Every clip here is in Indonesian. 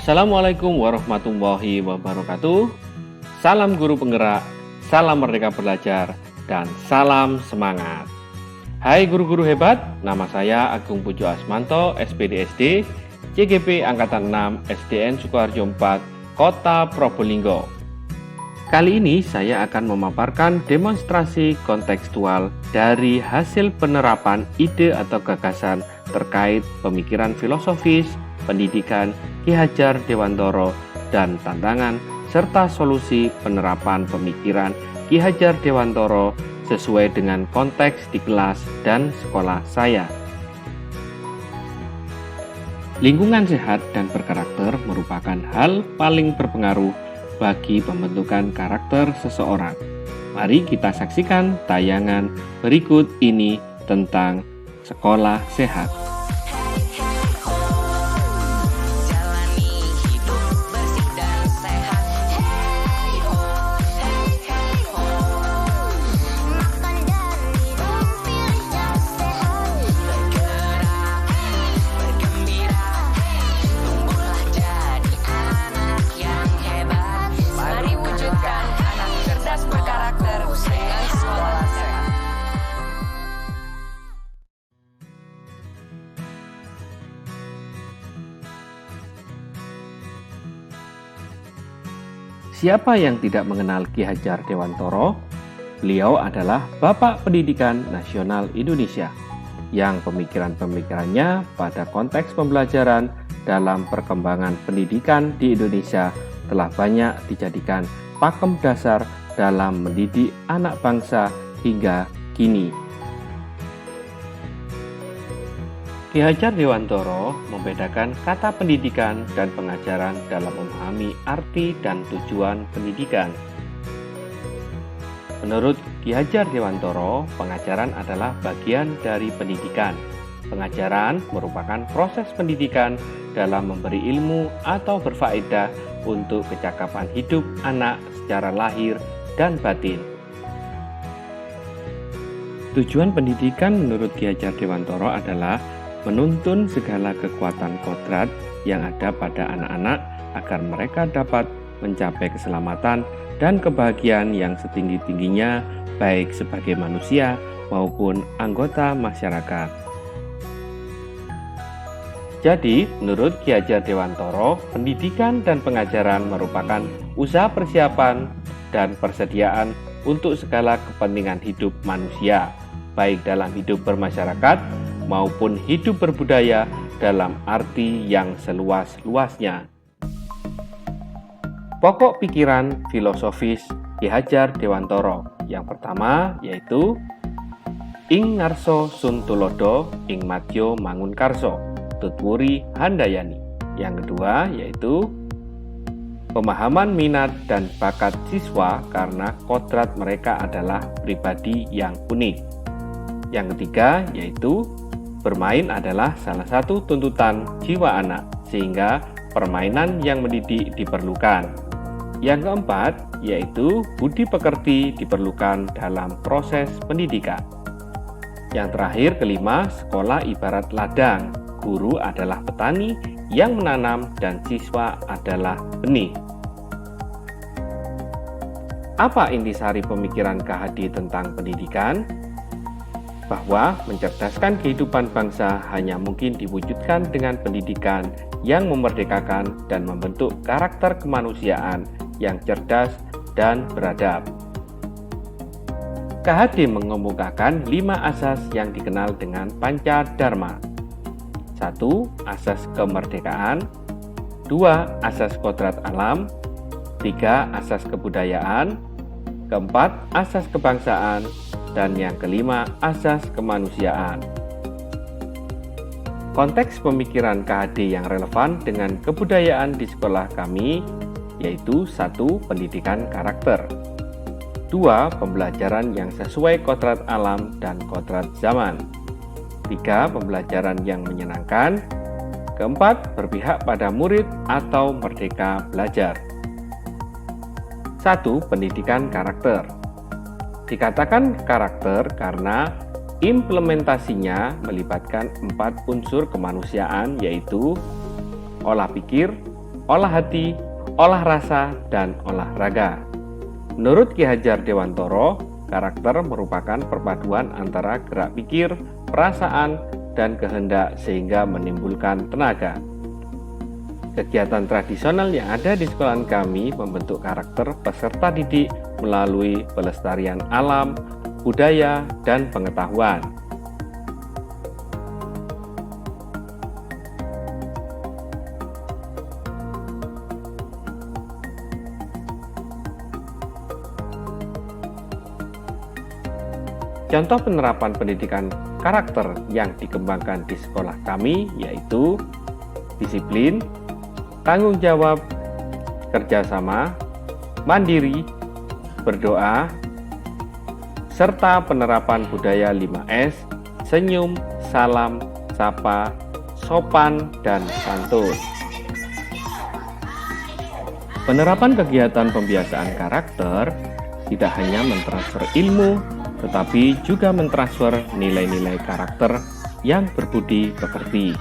Assalamualaikum warahmatullahi wabarakatuh. Salam guru penggerak, salam merdeka belajar, dan salam semangat. Hai guru-guru hebat, nama saya Agung Pujo Asmanto, SPDSD, CGP Angkatan 6, SDN Sukoharjo 4, Kota Probolinggo. Kali ini saya akan memaparkan demonstrasi kontekstual dari hasil penerapan ide atau gagasan terkait pemikiran filosofis, pendidikan Ki Hajar Dewantoro, dan tantangan serta solusi penerapan pemikiran Ki Hajar Dewantoro sesuai dengan konteks di kelas dan sekolah saya. Lingkungan sehat dan berkarakter merupakan hal paling berpengaruh bagi pembentukan karakter seseorang. Mari kita saksikan tayangan berikut ini tentang sekolah sehat. Siapa yang tidak mengenal Ki Hajar Dewantoro? Beliau adalah Bapak Pendidikan Nasional Indonesia yang pemikiran-pemikirannya pada konteks pembelajaran dalam perkembangan pendidikan di Indonesia telah banyak dijadikan pakem dasar dalam mendidik anak bangsa hingga kini. Ki Hajar Dewantoro membedakan kata pendidikan dan pengajaran dalam memahami arti dan tujuan pendidikan. Menurut Ki Hajar Dewantoro, pengajaran adalah bagian dari pendidikan. Pengajaran merupakan proses pendidikan dalam memberi ilmu atau berfaedah untuk kecakapan hidup anak secara lahir dan batin. Tujuan pendidikan menurut Ki Hajar Dewantoro adalah menuntun segala kekuatan kodrat yang ada pada anak-anak agar mereka dapat mencapai keselamatan dan kebahagiaan yang setinggi-tingginya baik sebagai manusia maupun anggota masyarakat. Jadi, menurut Ki Hajar Dewantoro, pendidikan dan pengajaran merupakan usaha persiapan dan persediaan untuk segala kepentingan hidup manusia, baik dalam hidup bermasyarakat maupun hidup berbudaya dalam arti yang seluas-luasnya. Pokok pikiran filosofis Ki Hajar Dewantoro yang pertama yaitu ing ngarso sun tulodo ing madya mangun karso tutwuri handayani. Yang kedua yaitu pemahaman minat dan bakat siswa karena kodrat mereka adalah pribadi yang unik. Yang ketiga yaitu bermain adalah salah satu tuntutan jiwa anak, sehingga permainan yang mendidik diperlukan. Yang keempat, yaitu budi pekerti diperlukan dalam proses pendidikan. Yang terakhir, kelima, sekolah ibarat ladang. Guru adalah petani yang menanam dan siswa adalah benih. Apa intisari pemikiran KHD tentang pendidikan? Bahwa mencerdaskan kehidupan bangsa hanya mungkin diwujudkan dengan pendidikan yang memerdekakan dan membentuk karakter kemanusiaan yang cerdas dan beradab. KHD mengemukakan 5 asas yang dikenal dengan Pancadharma. 1. Asas kemerdekaan. 2. Asas kodrat alam. 3. Asas kebudayaan. 4. Asas kebangsaan. Dan yang kelima, asas kemanusiaan. Konteks pemikiran KHD yang relevan dengan kebudayaan di sekolah kami yaitu 1. Pendidikan karakter. 2. Pembelajaran yang sesuai kodrat alam dan kodrat zaman. 3. Pembelajaran yang menyenangkan. 4. Berpihak pada murid atau merdeka belajar. 1. Pendidikan karakter. Dikatakan karakter karena implementasinya melibatkan 4 unsur kemanusiaan yaitu olah pikir, olah hati, olah rasa, dan olahraga. Menurut Ki Hajar Dewantoro, karakter merupakan perpaduan antara gerak pikir, perasaan, dan kehendak sehingga menimbulkan tenaga. Kegiatan tradisional yang ada di sekolah kami membentuk karakter peserta didik melalui pelestarian alam, budaya, dan pengetahuan. Contoh penerapan pendidikan karakter yang dikembangkan di sekolah kami yaitu disiplin, tanggung jawab, kerjasama, mandiri, berdoa, serta penerapan budaya 5S, senyum, salam, sapa, sopan, dan santun. Penerapan kegiatan pembiasaan karakter tidak hanya mentransfer ilmu, tetapi juga mentransfer nilai-nilai karakter yang berbudi pekerti.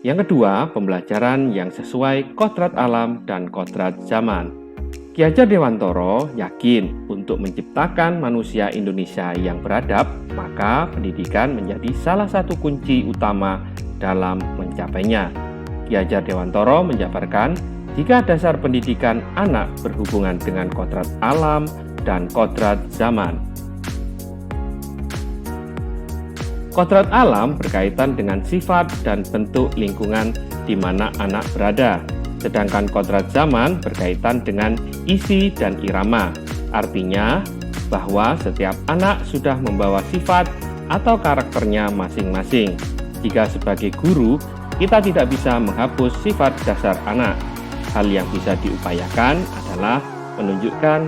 Yang kedua, pembelajaran yang sesuai kodrat alam dan kodrat zaman. Ki Hajar Dewantoro yakin untuk menciptakan manusia Indonesia yang beradab, maka pendidikan menjadi salah satu kunci utama dalam mencapainya. Ki Hajar Dewantoro menjabarkan jika dasar pendidikan anak berhubungan dengan kodrat alam dan kodrat zaman. Kodrat alam berkaitan dengan sifat dan bentuk lingkungan di mana anak berada, sedangkan kodrat zaman berkaitan dengan isi dan irama. Artinya bahwa setiap anak sudah membawa sifat atau karakternya masing-masing. Jika sebagai guru, kita tidak bisa menghapus sifat dasar anak. Hal yang bisa diupayakan adalah menunjukkan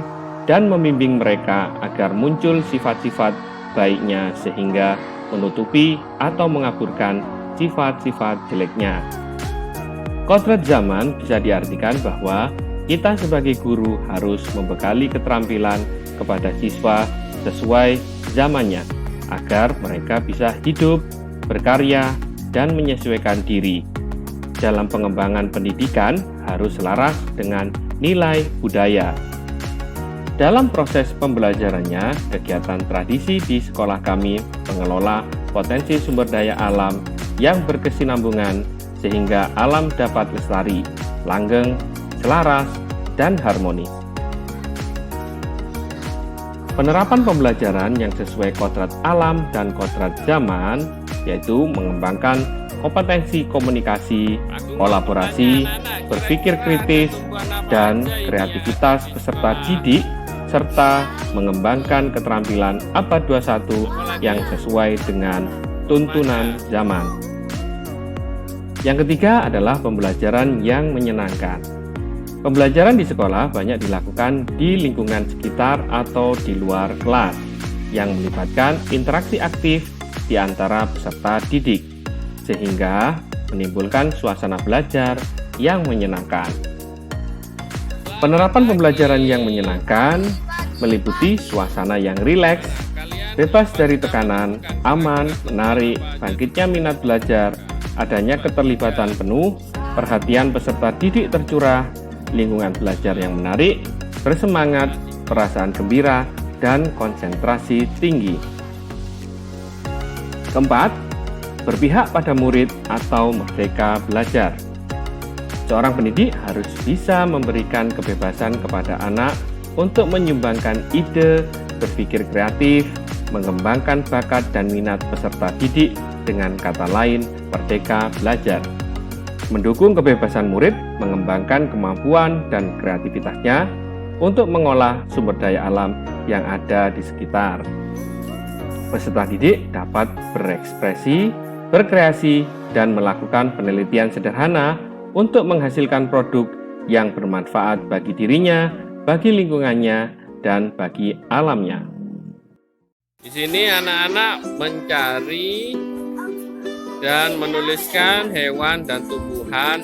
dan membimbing mereka agar muncul sifat-sifat baiknya sehingga menutupi atau mengaburkan sifat-sifat jeleknya. Kodrat zaman bisa diartikan bahwa kita sebagai guru harus membekali keterampilan kepada siswa sesuai zamannya agar mereka bisa hidup, berkarya, dan menyesuaikan diri. Dalam pengembangan pendidikan harus selaras dengan nilai budaya. Dalam proses pembelajarannya, kegiatan tradisi di sekolah kami mengelola potensi sumber daya alam yang berkesinambungan sehingga alam dapat lestari, langgeng, selaras, dan harmonis. Penerapan pembelajaran yang sesuai kodrat alam dan kodrat zaman yaitu mengembangkan kompetensi komunikasi, kolaborasi, berpikir kritis, dan kreativitas peserta didik, serta mengembangkan keterampilan abad 21 yang sesuai dengan tuntunan zaman. Yang ketiga adalah pembelajaran yang menyenangkan. Pembelajaran di sekolah banyak dilakukan di lingkungan sekitar atau di luar kelas, yang melibatkan interaksi aktif di antara peserta didik, sehingga menimbulkan suasana belajar yang menyenangkan. Penerapan pembelajaran yang menyenangkan meliputi suasana yang rileks, bebas dari tekanan, aman, menarik, bangkitnya minat belajar, adanya keterlibatan penuh, perhatian peserta didik tercurah, lingkungan belajar yang menarik, bersemangat, perasaan gembira, dan konsentrasi tinggi. Keempat, berpihak pada murid atau merdeka belajar. Seorang pendidik harus bisa memberikan kebebasan kepada anak untuk menyumbangkan ide, berpikir kreatif, mengembangkan bakat dan minat peserta didik, dengan kata lain, merdeka belajar. Mendukung kebebasan murid, mengembangkan kemampuan dan kreativitasnya untuk mengolah sumber daya alam yang ada di sekitar. Peserta didik dapat berekspresi, berkreasi, dan melakukan penelitian sederhana untuk menghasilkan produk yang bermanfaat bagi dirinya, bagi lingkungannya, dan bagi alamnya. Di sini anak-anak mencari dan menuliskan hewan dan tumbuhan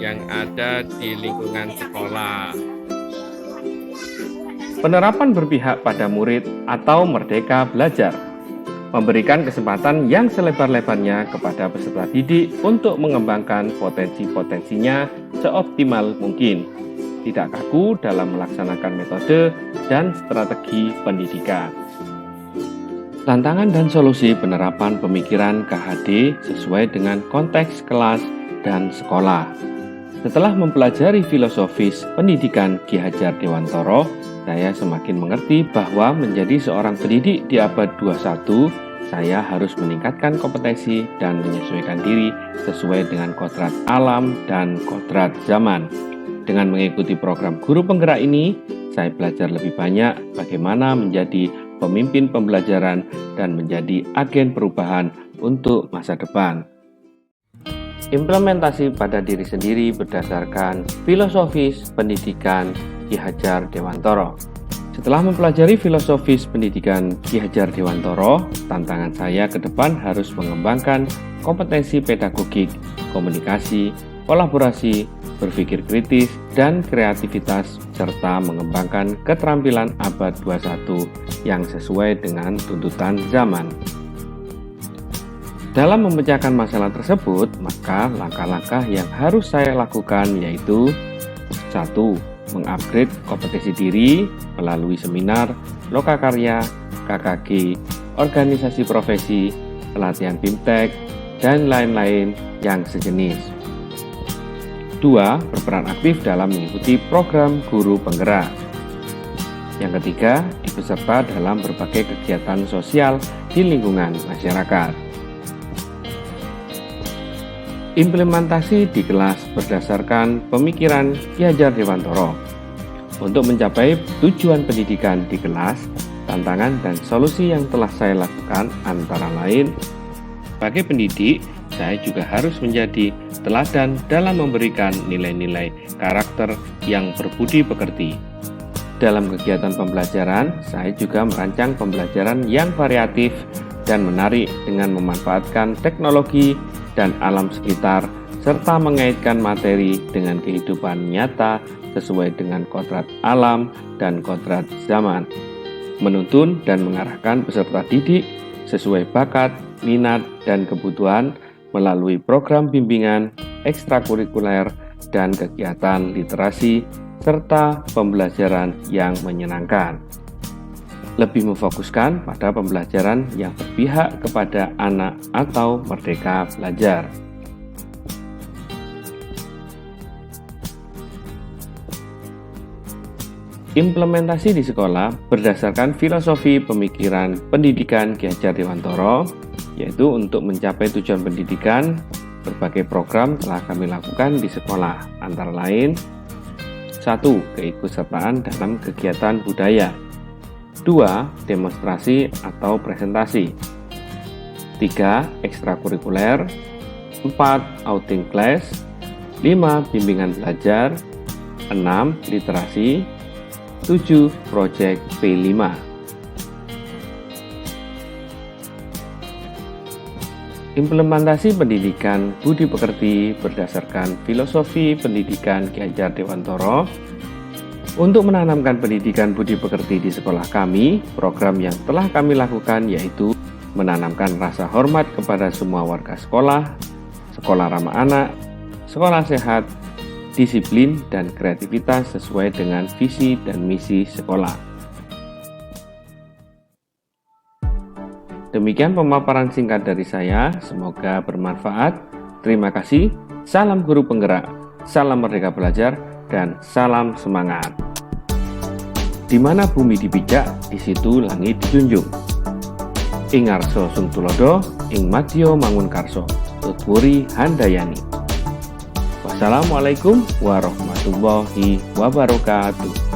yang ada di lingkungan sekolah. Penerapan berpihak pada murid atau merdeka belajar. memberikan kesempatan yang selebar-lebarnya kepada peserta didik untuk mengembangkan potensi-potensinya seoptimal mungkin, tidak kaku dalam melaksanakan metode dan strategi pendidikan. Tantangan dan solusi penerapan pemikiran KHD sesuai dengan konteks kelas dan sekolah. Setelah mempelajari filosofis pendidikan Ki Hajar Dewantoro, saya semakin mengerti bahwa menjadi seorang pendidik di abad 21, saya harus meningkatkan kompetensi dan menyesuaikan diri sesuai dengan kodrat alam dan kodrat zaman. Dengan mengikuti program Guru Penggerak ini, saya belajar lebih banyak bagaimana menjadi pemimpin pembelajaran dan menjadi agen perubahan untuk masa depan. Implementasi pada diri sendiri berdasarkan filosofis pendidikan Ki Hajar Dewantoro. Setelah mempelajari filosofis pendidikan Ki Hajar Dewantoro, tantangan saya ke depan harus mengembangkan kompetensi pedagogik, komunikasi, kolaborasi, berpikir kritis, dan kreativitas, serta mengembangkan keterampilan abad 21 yang sesuai dengan tuntutan zaman. Dalam memecahkan masalah tersebut, maka langkah-langkah yang harus saya lakukan yaitu 1. Mengupgrade kompetensi diri melalui seminar, lokakarya, KKG, organisasi profesi, pelatihan BIMTEK, dan lain-lain yang sejenis. 2. Berperan aktif dalam mengikuti program Guru Penggerak. Yang ketiga, ikut serta dalam berbagai kegiatan sosial di lingkungan masyarakat. Implementasi di kelas berdasarkan pemikiran Ki Hajar Dewantoro. Untuk mencapai tujuan pendidikan di kelas, tantangan dan solusi yang telah saya lakukan antara lain, sebagai pendidik, saya juga harus menjadi teladan dalam memberikan nilai-nilai karakter yang berbudi pekerti. Dalam kegiatan pembelajaran, saya juga merancang pembelajaran yang variatif dan menarik dengan memanfaatkan teknologi dan alam sekitar, serta mengaitkan materi dengan kehidupan nyata sesuai dengan kodrat alam dan kodrat zaman. Menuntun dan mengarahkan peserta didik sesuai bakat, minat, dan kebutuhan melalui program bimbingan, ekstrakurikuler, dan kegiatan literasi, serta pembelajaran yang menyenangkan. Lebih memfokuskan pada pembelajaran yang berpihak kepada anak atau merdeka belajar. Implementasi di sekolah berdasarkan filosofi pemikiran pendidikan Ki Hajar Dewantoro, yaitu untuk mencapai tujuan pendidikan, berbagai program telah kami lakukan di sekolah, antara lain 1. Keikutsertaan dalam kegiatan budaya. 2. Demonstrasi atau presentasi. 3. Ekstrakurikuler. 4. Outing class. 5. Bimbingan belajar. 6. Literasi. 7. Project P5. Implementasi pendidikan budi pekerti berdasarkan filosofi pendidikan Ki Hajar Dewantoro. Untuk menanamkan pendidikan budi pekerti di sekolah kami, program yang telah kami lakukan yaitu menanamkan rasa hormat kepada semua warga sekolah, sekolah ramah anak, sekolah sehat, disiplin, dan kreativitas sesuai dengan visi dan misi sekolah. Demikian pemaparan singkat dari saya, semoga bermanfaat. Terima kasih, salam guru penggerak, salam merdeka belajar, dan salam semangat. Di mana bumi dipijak, di situ langit dijunjung. Ing Arso Sung Tulodo, ing Madya Mangun Karso, Tutwuri Handayani. Wassalamualaikum warahmatullahi wabarakatuh.